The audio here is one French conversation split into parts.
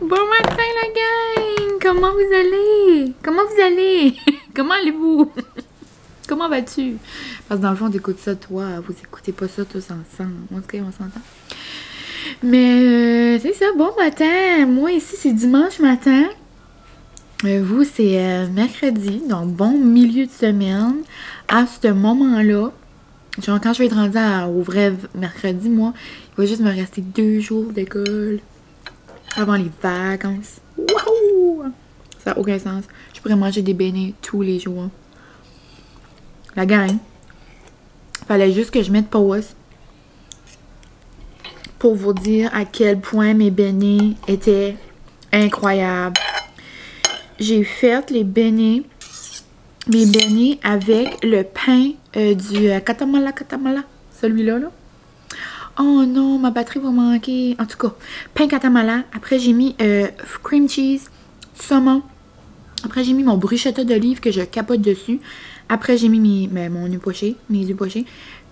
Bon matin la gang! Comment vous allez? Comment vous allez? Comment allez-vous? Comment vas-tu? Parce que dans le fond, t'écoutes ça toi, vous écoutez pas ça tous ensemble. En tout cas, on s'entend. Mais c'est ça, bon matin! Moi ici, c'est dimanche matin. Vous, c'est mercredi, donc bon milieu de semaine. À ce moment-là, genre quand je vais être rendue au vrai mercredi, moi, il va juste me rester 2 jours d'école avant les vacances. Wouhou! Ça n'a aucun sens. Je pourrais manger des beignets tous les jours. La gang, fallait juste que je mette pause pour vous dire à quel point mes beignets étaient incroyables. J'ai fait mes beignets avec le pain du katamala, celui-là, là. Oh non, ma batterie va manquer. En tout cas, pain katamala. Après, j'ai mis cream cheese, saumon. Après, j'ai mis mon bruschetta d'olive que je capote dessus. Après, j'ai mis mon œuf poché, mes œufs pochés.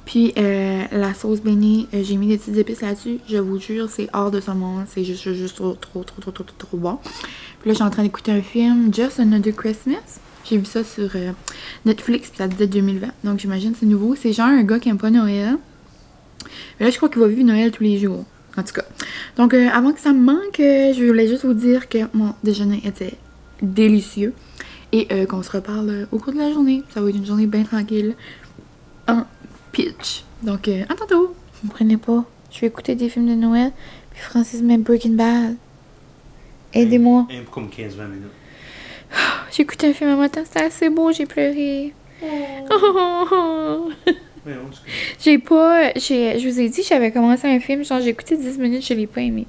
Puis, la sauce beignet, j'ai mis des petites épices là-dessus. Je vous jure, c'est hors de ce monde. C'est juste trop bon. Puis là, je suis en train d'écouter un film, Just Another Christmas. J'ai vu ça sur Netflix, puis ça disait 2020. Donc, j'imagine c'est nouveau. C'est genre un gars qui aime pas Noël. Mais là, je crois qu'il va vivre Noël tous les jours. En tout cas. Donc, avant que ça me manque, je voulais juste vous dire que mon déjeuner était délicieux. Et qu'on se reparle au cours de la journée. Ça va être une journée bien tranquille. En pitch. Donc, à tantôt. Vous me prenez pas. Je vais écouter des films de Noël. Puis Francis met Breaking Bad. Aidez-moi. Comme 15-20 minutes. J'ai écouté un film un matin, c'était assez beau, j'ai pleuré. Oh. Je vous ai dit, j'avais commencé un film, genre j'ai écouté 10 minutes, je l'ai pas aimé.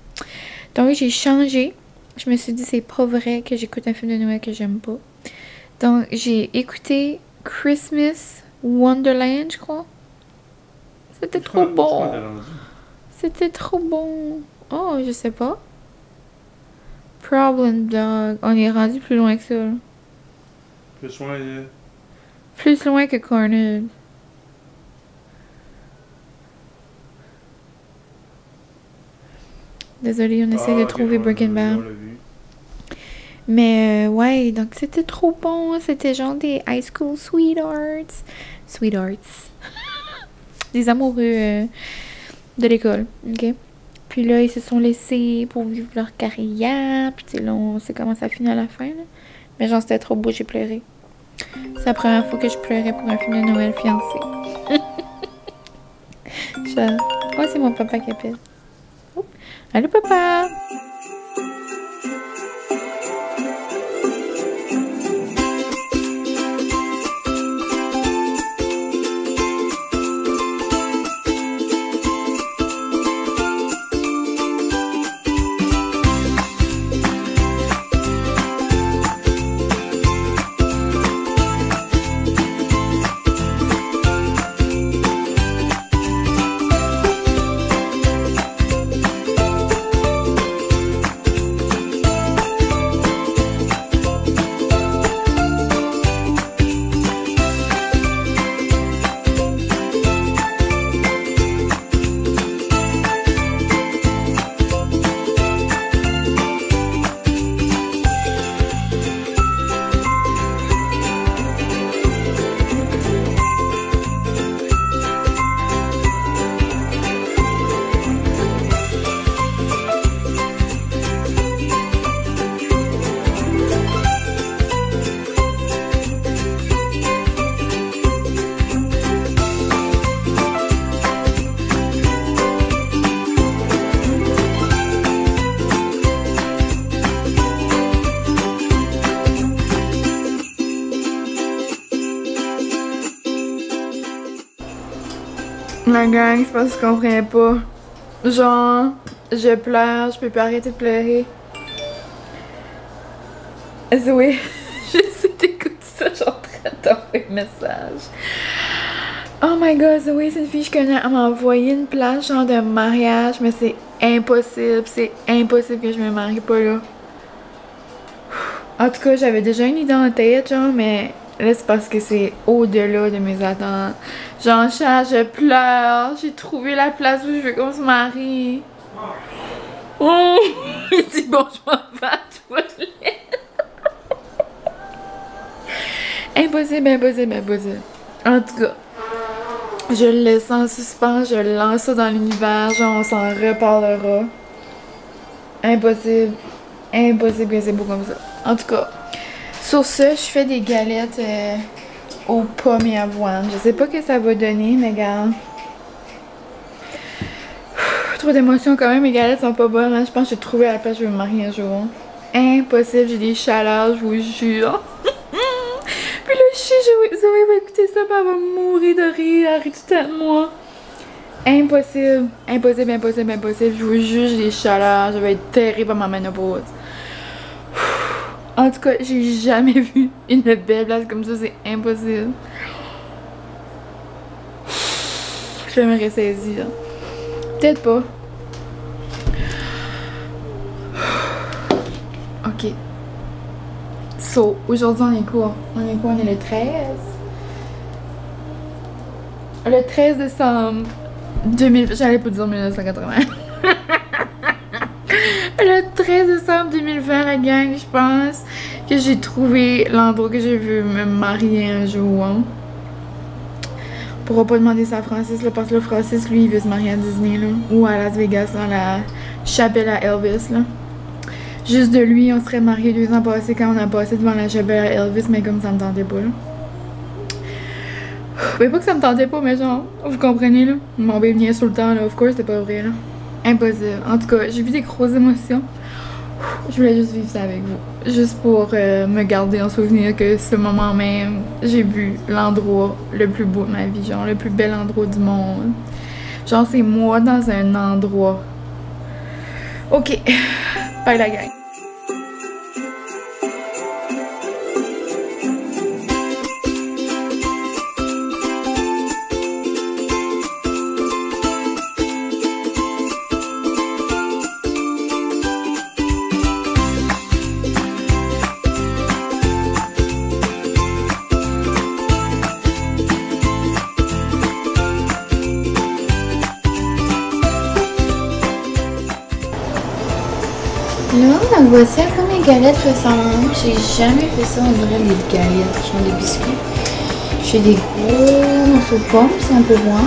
Donc j'ai changé. Je me suis dit, c'est pas vrai que j'écoute un film de Noël que j'aime pas. Donc j'ai écouté Christmas Wonderland, je crois. C'était trop bon. C'était trop bon. Oh, je sais pas. Problem Dog. On est rendu plus loin que ça. Là. Plus loin que Cornered. Désolée, on essaie de trouver Breaking Bad. Mais ouais, donc c'était trop bon. C'était genre des high school sweethearts. Sweethearts. Des amoureux de l'école. Ok? Puis là, ils se sont laissés pour vivre leur carrière. Puis là, on sait comment ça finit à la fin. Là. Mais genre, c'était trop beau, j'ai pleuré. C'est la première fois que je pleurais pour un film de Noël fiancé. Oh, c'est mon papa qui appelle. Oh. Allô, papa! La gang, c'est parce que je comprenais pas. Genre, je pleure, je peux plus arrêter de pleurer. Zoé, je sais t'écoutes ça, genre très t'envoyer un message. Oh my god, Zoé, c'est une fille que je connais, elle m'a envoyé une place genre de mariage, mais c'est impossible que je me marie pas là. En tout cas, j'avais déjà une idée en tête, genre, mais là, c'est parce que c'est au-delà de mes attentes. Genre, je pleure, j'ai trouvé la place où je veux qu'on se marie. Oh, Il dit bon, je m'en vais à la toilette. Impossible, impossible, impossible. En tout cas, je le laisse en suspens, je lance ça dans l'univers, genre on s'en reparlera. Impossible, impossible que c'est beau comme ça. En tout cas, sur ce, je fais des galettes aux pommes et avoine. Je sais pas ce que ça va donner, mais regarde. Trop d'émotions quand même, mes galettes sont pas bonnes. Hein? Je pense que j'ai trouvé à la place, je vais me marier un jour. Impossible, j'ai des chaleurs, je vous jure. Puis le chien, Zoé va écouter ça, puis elle va mourir de rire, elle rit tout à moi. Impossible, impossible, impossible, impossible. Je vous jure, j'ai des chaleurs, je vais être terrible à ma ménopause. En tout cas, j'ai jamais vu une belle place comme ça, c'est impossible. Je vais me ressaisir. Peut-être pas. Ok. So, aujourd'hui on est quoi? On est quoi? On est le 13? Le 13 décembre 2000... J'allais pas dire 1980. Le 13 décembre 2020, la gang, je pense que j'ai trouvé l'endroit que je veux me marier un jour. Hein. On pourra pas demander ça à Francis, là, parce que là, Francis, lui, il veut se marier à Disney, là, ou à Las Vegas, dans la chapelle à Elvis, là. Juste de lui, on serait mariés 2 ans passés quand on a passé devant la chapelle à Elvis, mais comme ça me tentait pas, là. Mais pas que ça me tentait pas, mais genre, vous comprenez, là. Mon bébé venait sur le temps, là, of course, c'était pas vrai, là. Impossible. En tout cas, j'ai vu des grosses émotions. Je voulais juste vivre ça avec vous. Juste pour me garder en souvenir que ce moment même, j'ai vu l'endroit le plus beau de ma vie. Genre, le plus bel endroit du monde. Genre, c'est moi dans un endroit. Ok. Bye la gang. Là, voici à quoi mes galettes ressemblent. J'ai jamais fait ça, on dirait des galettes, genre des biscuits. J'ai des gros morceaux de pommes, c'est un peu noir.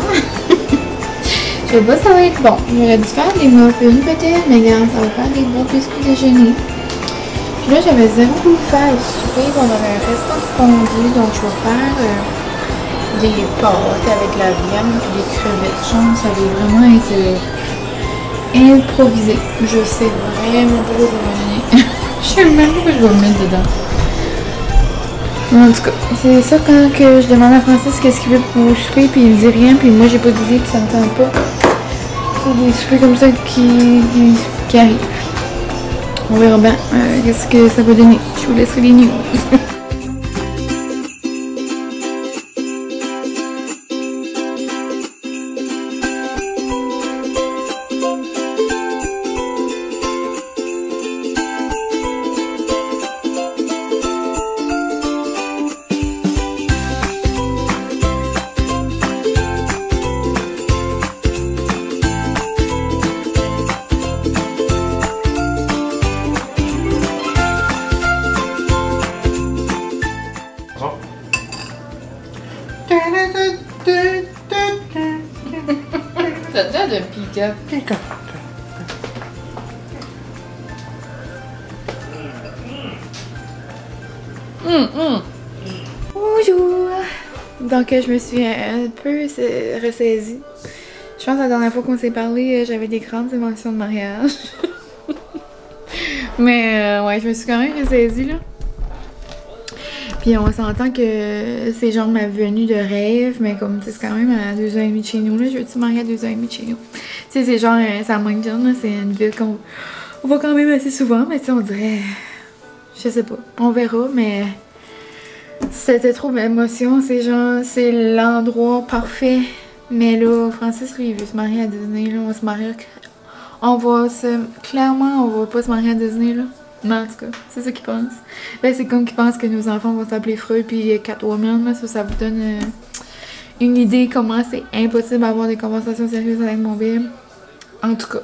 Je sais pas, ça va être bon. J'aurais dû faire des muffins peut-être, mais regarde, ça va faire des beaux biscuits déjeuner. Puis là, j'avais zéro goût de faire le souper, on avait un restant de fondu, donc je vais faire des pâtes avec la viande et des crevettes. Genre, ça va vraiment être improvisé. Je sais vraiment pas quoi ça va donner. Je sais même pas que je vais me mettre dedans. En tout cas, c'est ça quand que je demande à Francis qu'est-ce qu'il veut pour souper, puis il me dit rien, puis moi j'ai pas d'idée, puis ça me tente pas. C'est des soupers comme ça qui arrivent. On verra bien qu'est-ce que ça va donner. Je vous laisserai les news. Ça a de piquant. Bonjour! Donc je me suis un peu ressaisie. Je pense que la dernière fois qu'on s'est parlé, j'avais des grandes émotions de mariage. Mais ouais, je me suis quand même ressaisie là. Puis on s'entend que c'est genre ma venue de rêve, mais comme c'est quand même à 2h30 de chez nous, là, je veux-tu marier à 2h30 de chez nous? Tu sais, c'est genre, ça Moncton, là, c'est une ville qu'on va quand même assez souvent, mais tu sais, on dirait, je sais pas, on verra, mais c'était trop d'émotion, c'est genre, c'est l'endroit parfait. Mais là, Francis, lui, il veut se marier à Disney, là, on va se marier, clairement, on va pas se marier à Disney, là. Mais en tout cas, c'est ça qu'ils pensent. Ben, c'est comme qu'ils pensent que nos enfants vont s'appeler Freud puis Catwoman, là, ça vous donne une idée comment c'est impossible d'avoir des conversations sérieuses avec mon bébé. En tout cas,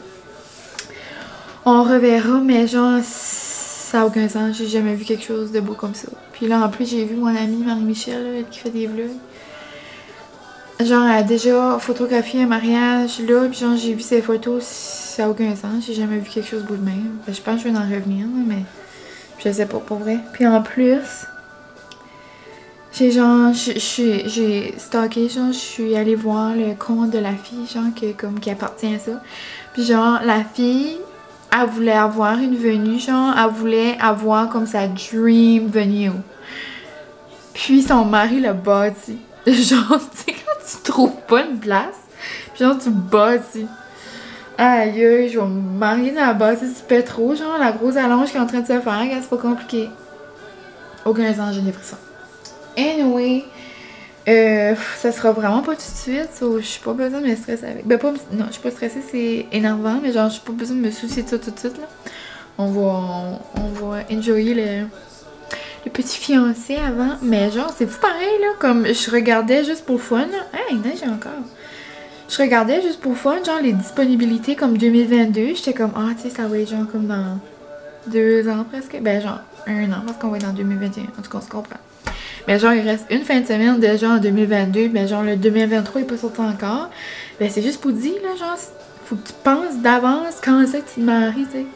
On reverra, mais genre, ça n'a aucun sens. J'ai jamais vu quelque chose de beau comme ça. Puis là, en plus, j'ai vu mon amie Marie-Michel, elle qui fait des vlogs. Genre, elle a déjà photographié un mariage là, puis genre, j'ai vu ses photos, ça n'a aucun sens. J'ai jamais vu quelque chose de beau de même. Je pense que je vais en revenir, mais je sais pas, pour vrai. Puis en plus, j'ai genre, j'ai stalké, genre, je suis allée voir le compte de la fille, genre, qui appartient à ça. Puis genre, la fille, elle voulait avoir une venue, genre, elle voulait avoir comme sa dream venue. Puis son mari l'a bâti. Genre, tu sais, quand tu trouves pas une place, puis genre, tu bâtis. Aïe, aïe, je vais me marier dans la bâtisse du pétro, genre, la grosse allonge qui est en train de se faire, c'est pas compliqué. Aucun sens, j'ai des frissons. Anyway, ça sera vraiment pas tout de suite, so, je suis pas besoin de me stresser avec. Ben, pas, non, je suis pas stressée, c'est énervant, mais genre, je suis pas besoin de me soucier de ça tout de suite, là. On va enjoyer le petit fiancé avant, mais genre, c'est fou pareil, là, comme je regardais juste pour le fun, là. Hey, neige encore. Je regardais juste pour le fun, genre, les disponibilités comme 2022, j'étais comme, ah, tu sais, ça va être genre comme dans 2 ans presque, ben genre, 1 an, parce qu'on va être dans 2021, en tout cas, on se comprend. Mais genre, il reste une fin de semaine déjà en 2022, mais genre, le 2023 est pas sorti encore. Ben, c'est juste pour dire, là, genre, faut que tu penses d'avance quand c'est que tu te maries, tu sais.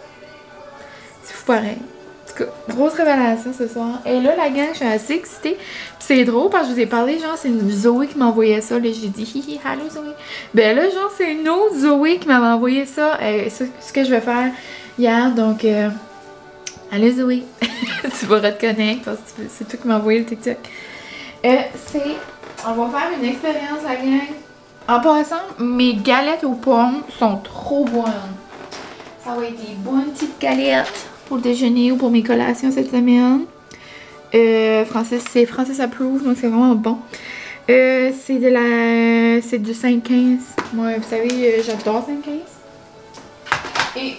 C'est fou pareil. En tout cas, grosse révélation ce soir. Et là, la gang, je suis assez excitée. Puis c'est drôle parce que je vous ai parlé, genre, c'est une Zoé qui m'a envoyé ça. Là, j'ai dit, hihi, allô Zoé. Ben là, genre, c'est une autre Zoé qui m'avait envoyé ça. Ce que je vais faire hier, donc, allô Zoé. Tu vas reconnaître parce que c'est toi qui m'as envoyé le TikTok. On va faire une expérience, la gang. En passant, mes galettes aux pommes sont trop bonnes. Ça va être des bonnes petites galettes pour le déjeuner ou pour mes collations cette semaine. Francis approuve, donc c'est vraiment bon. C'est du 5-15. Moi, vous savez, j'adore 5-15. Et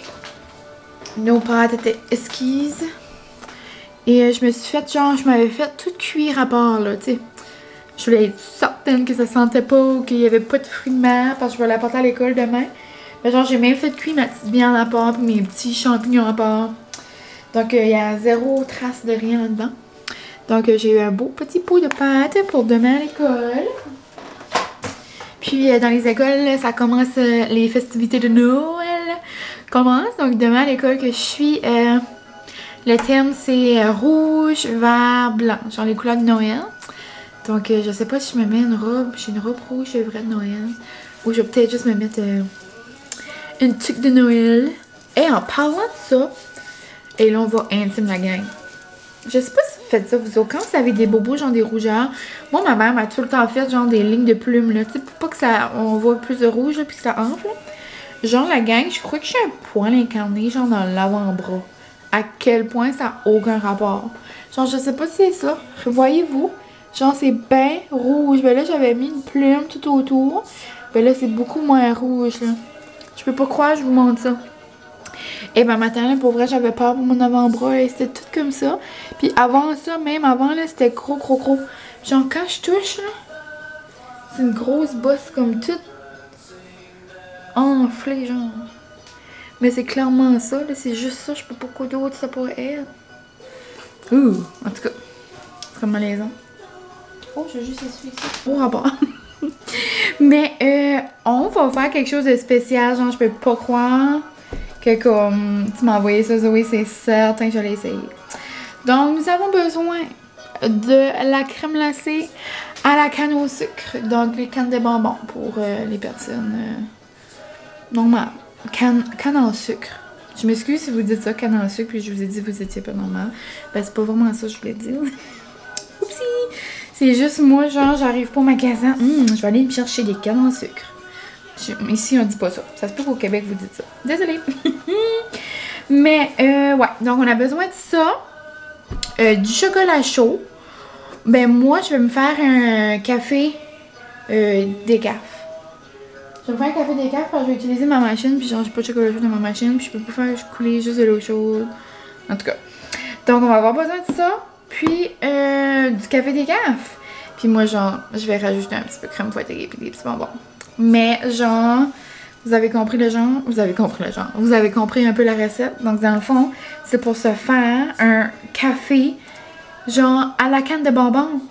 nos pâtes étaient esquisses. Et je me suis fait, genre, je m'avais fait tout cuire à part, là, tu sais. Je voulais être certaine que ça sentait pas ou qu'il y avait pas de fruits de mer parce que je vais l'apporter à l'école demain. Mais genre, j'ai même fait cuire ma petite viande à part puis mes petits champignons à part. Donc, il y a 0 trace de rien là-dedans. Donc, j'ai eu un beau petit pot de pâtes pour demain à l'école. Puis, dans les écoles, ça commence, les festivités de Noël commencent. Donc, demain à l'école que je suis, le thème c'est rouge, vert, blanc. Genre les couleurs de Noël. Donc, je sais pas si je me mets une robe. J'ai une robe rouge vraie de Noël. Ou je vais peut-être juste me mettre une tuque de Noël. Et en parlant de ça, et là on va intime la gang. Je sais pas si vous faites ça, vous autres, quand vous avez des bobos, genre des rougeurs. Moi, ma mère m'a tout le temps fait genre des lignes de plumes, là. Tu sais, pour pas que ça, on voit plus de rouge, là, puis que ça enfle. Là. Genre la gang, je crois que j'ai un poil incarné, genre dans l'avant-bras. À quel point ça n'a aucun rapport. Genre, je sais pas si c'est ça. Voyez-vous? Genre, c'est bien rouge. Ben là, j'avais mis une plume tout autour. Ben là, c'est beaucoup moins rouge, là. Je peux pas croire, je vous montre ça. Et ben, matin, là, pour vrai, j'avais peur pour mon avant-bras. Et c'était tout comme ça. Puis avant ça, même avant, là, c'était gros. Genre, quand je touche, là, c'est une grosse bosse comme toute enflée, genre. Mais c'est clairement ça, là, c'est juste ça, je peux pas quoi d'autre ça pourrait être. Ouh, en tout cas, c'est comme malaisant. Oh, je vais juste essuyer ça. Au rapport. Mais on va faire quelque chose de spécial, genre je peux pas croire que comme tu m'as envoyé ça Zoé, c'est certain que je l'ai essayé. Donc nous avons besoin de la crème glacée à la canne au sucre, donc les cannes de bonbons pour les personnes normales. Canne en sucre. Je m'excuse si vous dites ça, canne en sucre, puis je vous ai dit que vous étiez pas normal. Ben, c'est pas vraiment ça que je voulais dire. Oupsie! C'est juste moi, genre, j'arrive pas au magasin. Je vais aller me chercher des cannes en sucre. Ici, on dit pas ça. Ça se peut qu'au Québec, vous dites ça. Désolée. Mais, ouais. Donc, on a besoin de ça. Du chocolat chaud. Ben, moi, je vais me faire un café décaf. Je vais me faire un café décaf parce que je vais utiliser ma machine. Puis, genre, j'ai pas de chocolat chaud dans ma machine. Puis, je peux pas faire couler juste de l'eau chaude. En tout cas. Donc, on va avoir besoin de ça. Puis, du café décaf. Puis moi, genre, je vais rajouter un petit peu de crème fouettée et des petits bonbons. Mais, genre, Vous avez compris le genre? Vous avez compris le genre. Vous avez compris un peu la recette. Donc, dans le fond, c'est pour se faire un café, genre à la canne de bonbons.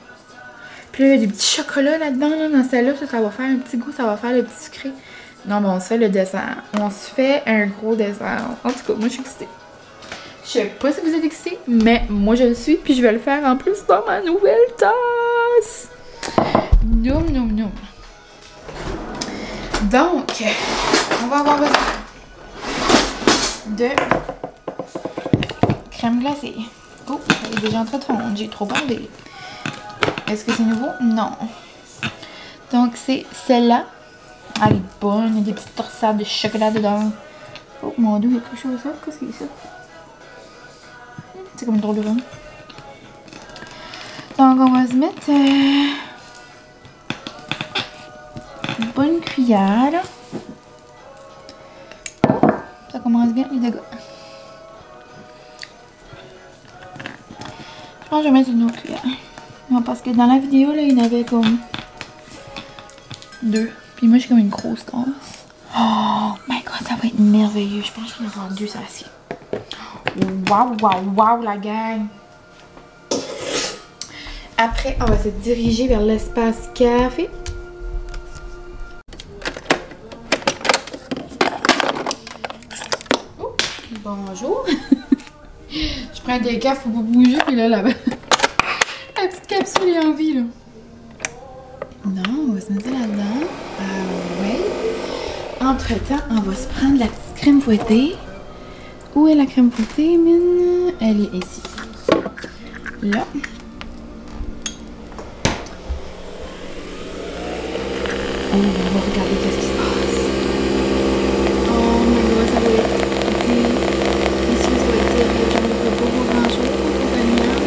Puis là, il y a des petits chocolats là-dedans, là, dans celle-là. Ça va faire un petit goût, ça va faire le petit sucré. Non, mais on se fait le dessert. On se fait un gros dessert. En tout cas, moi, je suis excitée. Je sais pas si vous êtes excités, mais moi, je le suis. Puis je vais le faire en plus dans ma nouvelle tasse. Noum, noum, noum. Donc, on va avoir besoin de crème glacée. Oh, ça est déjà en train de fondre. J'ai trop parlé. Est-ce que c'est nouveau? Non. Donc, c'est celle-là. Elle est bonne. Il y a des petites torsades de chocolat dedans. Oh, mon Dieu, il y a quelque chose là. Qu'est-ce que c'est ça? C'est comme une drôle de rhum. Donc, on va se mettre une bonne cuillère. Là. Ça commence bien, les dégâts. Je pense que je vais mettre une autre cuillère. Non, parce que dans la vidéo, là, il y en avait comme 2. Puis moi, j'ai comme une grosse tasse. Oh my god, ça va être merveilleux. Je pense qu'il y en aura 2, ça assied. Waouh, waouh, waouh, la gang. Après, on va se diriger vers l'espace café. Oh, bonjour. Je prends des cafés pour bouger, puis là, là-bas. La petite capsule est en vie, là. Non, on va se mettre ça là-dedans. Ah ouais. Entre-temps, on va se prendre la petite crème fouettée. Où est la crème fouettée, mine? Elle est ici. Là. On va regarder qu'est-ce qui se passe. Oh my god, ça va être ici, ça va être terrible. J'en ai pas pour grand-chose pour Daniel.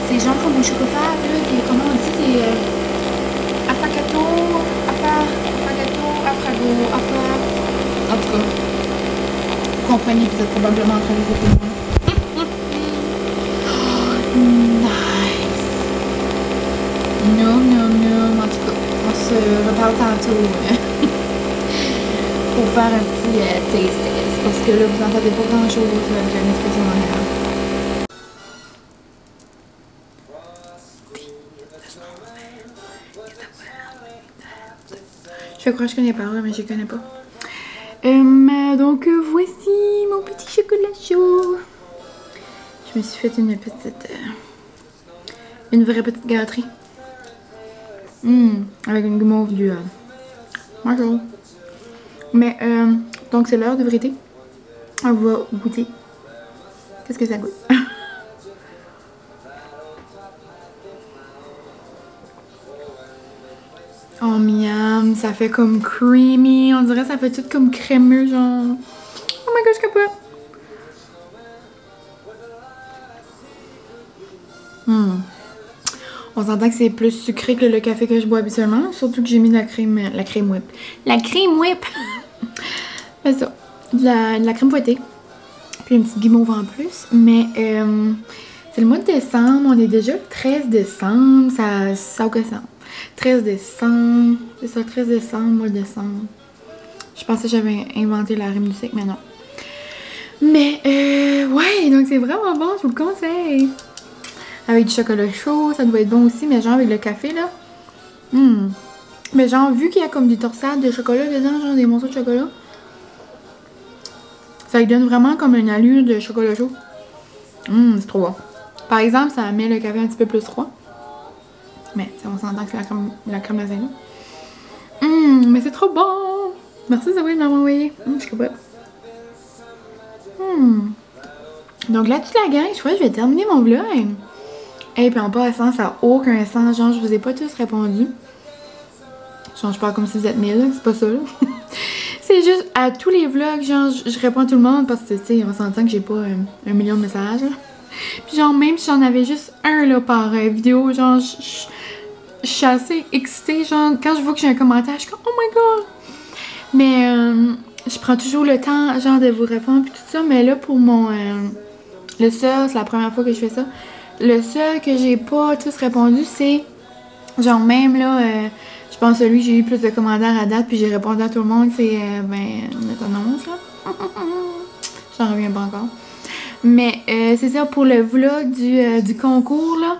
C'est genre comme au chocofave, là, qui est, comment on dit, des affacato, afrago, en tout cas, vous comprenez que vous êtes probablement en train de vous moi. Nice! Non, non, non, en tout cas, on se reparle tantôt pour faire un petit taste test, parce que là, vous n'entendez pas grand-chose avec la expression en arrière. Je crois que je connais pas, mais je connais pas. Donc voici mon petit chocolat chaud. Je me suis fait une petite, une vraie petite gâterie. Avec une guimauve du bonjour. Mais donc c'est l'heure de vérité. On va goûter. Qu'est-ce que ça goûte? Oh miam, ça fait comme creamy, on dirait que ça fait tout comme crémeux, genre. Oh my god, je capote. On s'entend que c'est plus sucré que le café que je bois habituellement, surtout que j'ai mis de la crème whip. La crème whip! C'est ça, de la crème fouettée, puis une petite guimauve en plus, mais c'est le mois de décembre, on est déjà le 13 décembre, ça aucun sens. 13 décembre, c'est ça, 13 décembre, mois de décembre. Je pensais que j'avais inventé la rime du siècle, mais non. Mais, ouais, donc c'est vraiment bon, je vous le conseille. Avec du chocolat chaud, ça doit être bon aussi, mais genre avec le café, là. Mais genre, vu qu'il y a comme des torsades de chocolat dedans, genre des morceaux de chocolat, ça lui donne vraiment comme une allure de chocolat chaud. C'est trop bon. Par exemple, ça met le café un petit peu plus froid. Mais on s'entend que c'est la crème glacée là. Mais c'est trop bon! Merci Zoé de m'avoir envoyé. Je suis capable. Donc là-dessus la gang, je crois que je vais terminer mon vlog. Et puis en passant, ça n'a aucun sens. Genre, je vous ai pas tous répondu. Genre, je parle comme si vous êtes 1000, c'est pas ça là. C'est juste à tous les vlogs, genre, je réponds à tout le monde parce que, tu sais, on s'entend que j'ai pas 1 million de messages. Là. Puis genre, même si j'en avais juste un là par vidéo, genre, je suis assez excitée, genre, quand je vois que j'ai un commentaire, je suis comme « Oh my god! » Mais je prends toujours le temps, genre, de vous répondre puis tout ça, mais là, pour mon... le seul, c'est la première fois que je fais ça, le seul que j'ai pas tous répondu, c'est, genre, même là, Je pense que celui que j'ai eu plus de commentaires à date, puis j'ai répondu à tout le monde, c'est notre annonce, là. J'en reviens pas encore. Mais c'est ça pour le vlog du concours, là.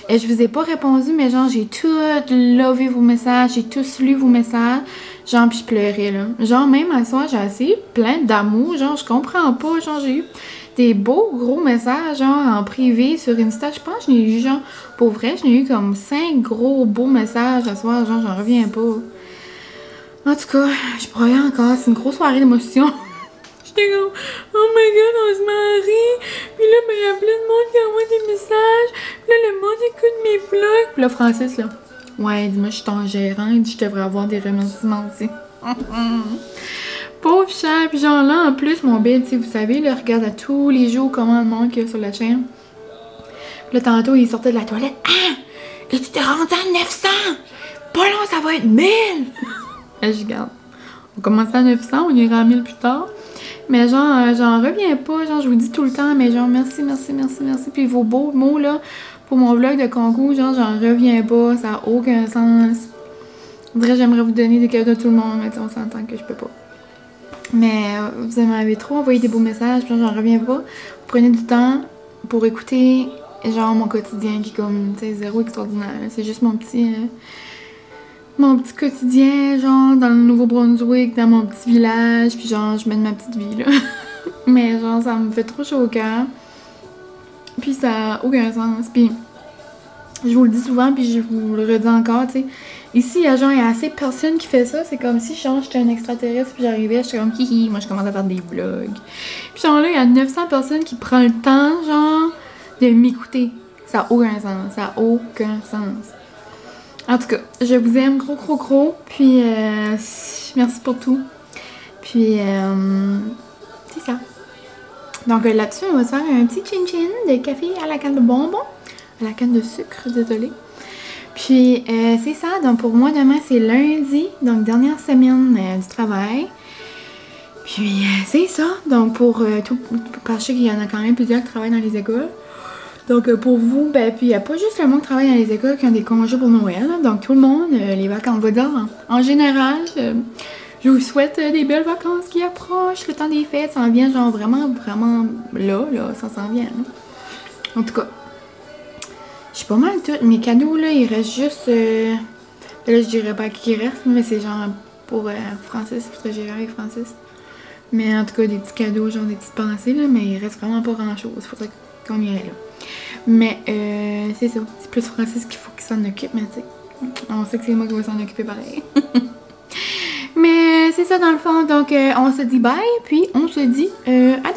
Je vous ai pas répondu, mais genre, j'ai tout lové vos messages, j'ai tous lu vos messages. Genre, puis je pleurais, là. Genre, même à soir, j'ai assez plein d'amour. Genre, je comprends pas. Genre, j'ai eu des beaux gros messages, genre, en privé sur Insta. Je pense que j'en ai eu, genre, pour vrai, j'en ai eu comme 5 gros beaux messages à soir. Genre, j'en reviens pas. En tout cas, je broyais encore. C'est une grosse soirée d'émotion. J'étais comme, oh my god, on se marie. Puis là, ben, y a plein de monde qui envoie des messages. Puis là, le monde écoute mes vlogs. Puis là, Francis, là, ouais, dis-moi, je suis ton gérant. Il dit, je devrais avoir des remerciements aussi. Pauvre cher. Puis genre là, en plus, mon bébé, tu sais, vous savez, là, regarde à tous les jours comment le monde qu'il y a sur la chaîne. Puis là, tantôt, il sortait de la toilette. Ah! Et tu t'es rendu à 900! Pas long, ça va être 1000! Là, je regarde. On commençait à 900, on ira à 1000 plus tard. Mais genre, j'en reviens pas, genre, je vous dis tout le temps, mais genre, merci, merci, merci, merci. Puis vos beaux mots, là, pour mon vlog de concours, genre, j'en reviens pas, ça n'a aucun sens. Je dirais, j'aimerais vous donner des cadeaux à tout le monde, mais on s'entend que je peux pas. Mais vous m'avez trop envoyé des beaux messages, puis j'en reviens pas. Vous prenez du temps pour écouter, genre, mon quotidien qui est comme, tu sais, zéro extraordinaire. C'est juste mon petit quotidien, genre, dans le Nouveau-Brunswick, dans mon petit village, puis genre, je mène ma petite vie, là. Mais genre, ça me fait trop chaud au cœur. Puis ça n'a aucun sens. Puis, je vous le dis souvent, puis je vous le redis encore, tu sais. Ici, il y a assez de personnes qui font ça. C'est comme si, genre, j'étais un extraterrestre, puis j'arrivais, j'étais comme, hihi, moi, je commence à faire des vlogs. Puis genre, là, il y a 900 personnes qui prennent le temps, genre, de m'écouter. Ça n'a aucun sens. Ça n'a aucun sens. En tout cas, je vous aime gros. Puis, merci pour tout. Puis, c'est ça. Donc, là-dessus, on va se faire un petit chin-chin de café à la canne de bonbons. À la canne de sucre, désolée. Puis, c'est ça. Donc, pour moi, demain, c'est lundi. Donc, dernière semaine du travail. Puis, c'est ça. Donc, pour tout... Parce que je sais qu'il y en a quand même plusieurs qui travaillent dans les écoles. Donc, pour vous, ben, puis il n'y a pas juste le monde qui travaille dans les écoles qui ont des congés pour Noël. Hein. Donc, tout le monde, les vacances, on va dire, en général, je vous souhaite des belles vacances qui approchent. Le temps des fêtes s'en vient, genre, vraiment là, ça s'en vient. Hein. En tout cas, je suis pas mal toutes. Mes cadeaux, là, il reste juste... là, je dirais pas qui reste, mais c'est genre pour Francis, il faudrait gérer avec Francis. Mais en tout cas, des petits cadeaux, genre des petites pensées, là, mais il reste vraiment pas grand-chose. Il faudrait qu'on irait là. Mais c'est ça. C'est plus Francis qu'il faut qu'il s'en occupe, mais tu sais, on sait que c'est moi qui vais s'en occuper pareil. Mais c'est ça dans le fond. Donc on se dit bye, puis on se dit à